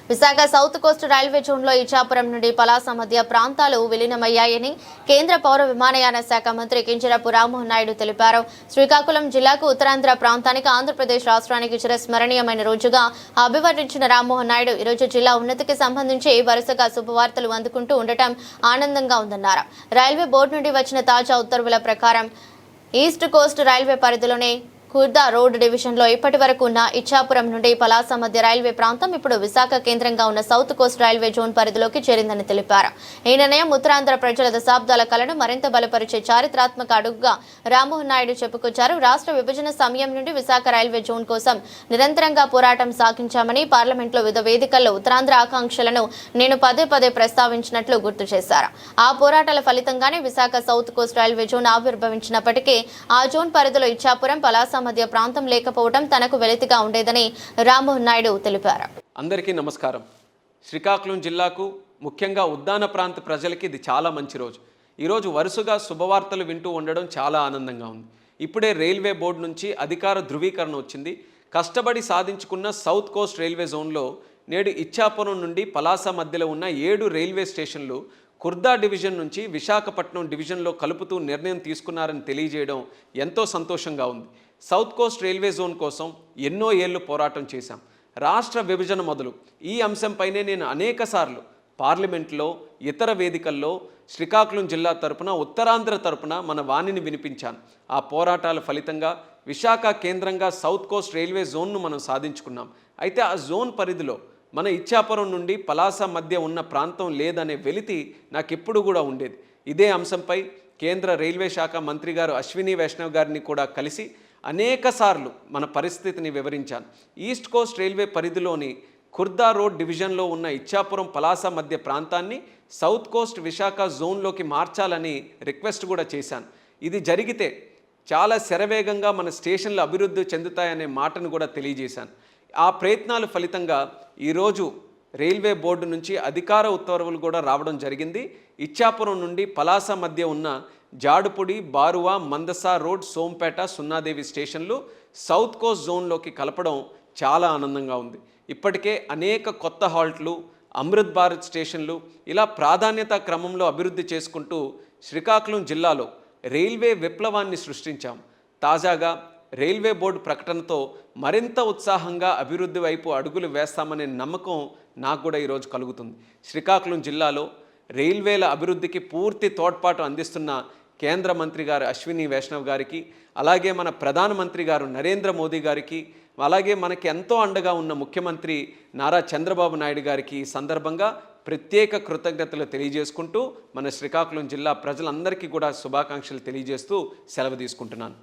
Visakha south coast railway జోన్లో ఇచ్చాపురం నుండి పలాస మధ్య ప్రాంతాలు విలీనమయ్యాయని కేంద్ర పౌర విమానయాన శాఖ మంత్రి కింజరాపు రామ్మోహన్ నాయుడు తెలిపారు. శ్రీకాకుళం జిల్లాకు ఉత్తరాంధ్ర ప్రాంతానికి ఆంధ్రప్రదేశ్ రాష్ట్రానికి చిరస్మరణీయమైన రోజుగా అభివర్ణించిన రామ్మోహన్ నాయుడు ఈరోజు జిల్లా ఉన్నతికి సంబంధించి వరుసగా శుభవార్తలు అందుకుంటూ ఉండటం ఆనందంగా ఉందన్నారు. రైల్వే బోర్డు నుండి వచ్చిన తాజా ఉత్తర్వుల ప్రకారం ఈస్ట్ కోస్ట్ రైల్వే పరిధిలోనే ఖుర్దా రోడ్ డివిజన్లో ఇప్పటి వరకు ఉన్న ఇచ్చాపురం నుండి పలాస మధ్య రైల్వే ప్రాంతం ఇప్పుడు విశాఖ కేంద్రంగా ఉన్న సౌత్ కోస్ట్ రైల్వే జోన్ పరిధిలోకి చేరిందని తెలిపారు. ఈ నిర్ణయం ఉత్తరాంధ్ర ప్రజల దశాబ్దాల కలను మరింత బలపరిచే చారిత్రాత్మక అడుగుగా రామ్మోహన్ నాయుడు చెప్పుకొచ్చారు. రాష్ట్ర విభజన సమయం నుండి విశాఖ రైల్వే జోన్ కోసం నిరంతరంగా పోరాటం సాగించామని, పార్లమెంట్లో వివిధ వేదికల్లో ఉత్తరాంధ్ర ఆకాంక్షలను నేను పదే పదే ప్రస్తావించినట్లు గుర్తు చేశారు. ఆ పోరాటాల ఫలితంగానే Visakha south coast railway zone ఆవిర్భవించినప్పటికీ ఆ జోన్ పరిధిలో ఇచ్చాపురం, పలాస మధ్య ప్రాంతం లేకపోవడం తనకు వెలితిగా ఉండేదని రామ్మోహన్ నాయుడు తెలిపారు. అందరికీ నమస్కారం. శ్రీకాకుళం జిల్లాకు ముఖ్యంగా ఉద్దాన ప్రాంత ప్రజలకి ఇది చాలా మంచి రోజు. ఈరోజు వరుసగా శుభవార్తలు వింటూ ఉండడం చాలా ఆనందంగా ఉంది. ఇప్పుడే రైల్వే బోర్డు నుంచి అధికార ధృవీకరణ వచ్చింది. కష్టపడి సాధించుకున్న సౌత్ కోస్ట్ రైల్వే జోన్లో నేడు ఇచ్చాపురం నుండి పలాస మధ్యలో ఉన్న 7 రైల్వే స్టేషన్లు ఖుర్దా డివిజన్ నుంచి విశాఖపట్నం డివిజన్లో కలుపుతూ నిర్ణయం తీసుకున్నారని తెలియజేయడం ఎంతో సంతోషంగా ఉంది. సౌత్ కోస్ట్ రైల్వే జోన్ కోసం ఎన్నో ఏళ్లు పోరాటం చేశాం. రాష్ట్ర విభజన మొదలు ఈ అంశంపైనే నేను అనేకసార్లు పార్లమెంట్లో, ఇతర వేదికల్లో శ్రీకాకుళం జిల్లా తరపున, ఉత్తరాంధ్ర తరపున మన వాణిని వినిపించాను. ఆ పోరాటాల ఫలితంగా విశాఖ కేంద్రంగా సౌత్ కోస్ట్ రైల్వే జోన్ను మనం సాధించుకున్నాం. అయితే ఆ జోన్ పరిధిలో మన ఇచ్చాపురం నుండి పలాస మధ్య ఉన్న ప్రాంతం లేదనే వెలితి నాకెప్పుడు కూడా ఉండేది. ఇదే అంశంపై కేంద్ర రైల్వే శాఖ మంత్రి గారు అశ్విని వైష్ణవ్ గారిని కూడా కలిసి అనేకసార్లు మన పరిస్థితిని వివరించాను. ఈస్ట్ కోస్ట్ రైల్వే పరిధిలోని ఖుర్దా రోడ్ డివిజన్లో ఉన్న ఇచ్చాపురం, పలాస మధ్య ప్రాంతాన్ని సౌత్ కోస్ట్ విశాఖ జోన్లోకి మార్చాలని రిక్వెస్ట్ కూడా చేశాను. ఇది జరిగితే చాలా శరవేగంగా మన స్టేషన్లు అభివృద్ధి చెందుతాయనే మాటను కూడా తెలియజేశాను. ఆ ప్రయత్నాల ఫలితంగా ఈరోజు రైల్వే బోర్డు నుంచి అధికార ఉత్తర్వులు కూడా రావడం జరిగింది. ఇచ్చాపురం నుండి పలాస మధ్య ఉన్న జాడుపుడి, బారువా, మందస రోడ్, సోంపేట, సున్నాదేవి స్టేషన్లు సౌత్ కోస్ట్ జోన్లోకి కలపడం చాలా ఆనందంగా ఉంది. ఇప్పటికే అనేక కొత్త హాల్ట్లు, అమృత్ భారత్ స్టేషన్లు ఇలా ప్రాధాన్యత క్రమంలో అభివృద్ధి చేసుకుంటూ శ్రీకాకుళం జిల్లాలో రైల్వే విప్లవాన్ని సృష్టించాం. తాజాగా రైల్వే బోర్డు ప్రకటనతో మరింత ఉత్సాహంగా అభివృద్ధి వైపు అడుగులు వేస్తామనే నమ్మకం నాకు కూడా ఈరోజు కలుగుతుంది. శ్రీకాకుళం జిల్లాలో రైల్వేల అభివృద్ధికి పూర్తి తోడ్పాటు అందిస్తున్న కేంద్ర మంత్రి గారు అశ్విని వైష్ణవ్ గారికి, అలాగే మన ప్రధానమంత్రి గారు నరేంద్ర మోదీ గారికి, అలాగే మనకి ఎంతో అండగా ఉన్న ముఖ్యమంత్రి నారా చంద్రబాబు నాయుడు గారికి ఈ సందర్భంగా ప్రత్యేక కృతజ్ఞతలు తెలియజేసుకుంటూ మన శ్రీకాకుళం జిల్లా ప్రజలందరికీ కూడా శుభాకాంక్షలు తెలియజేస్తూ సెలవు తీసుకుంటున్నాను.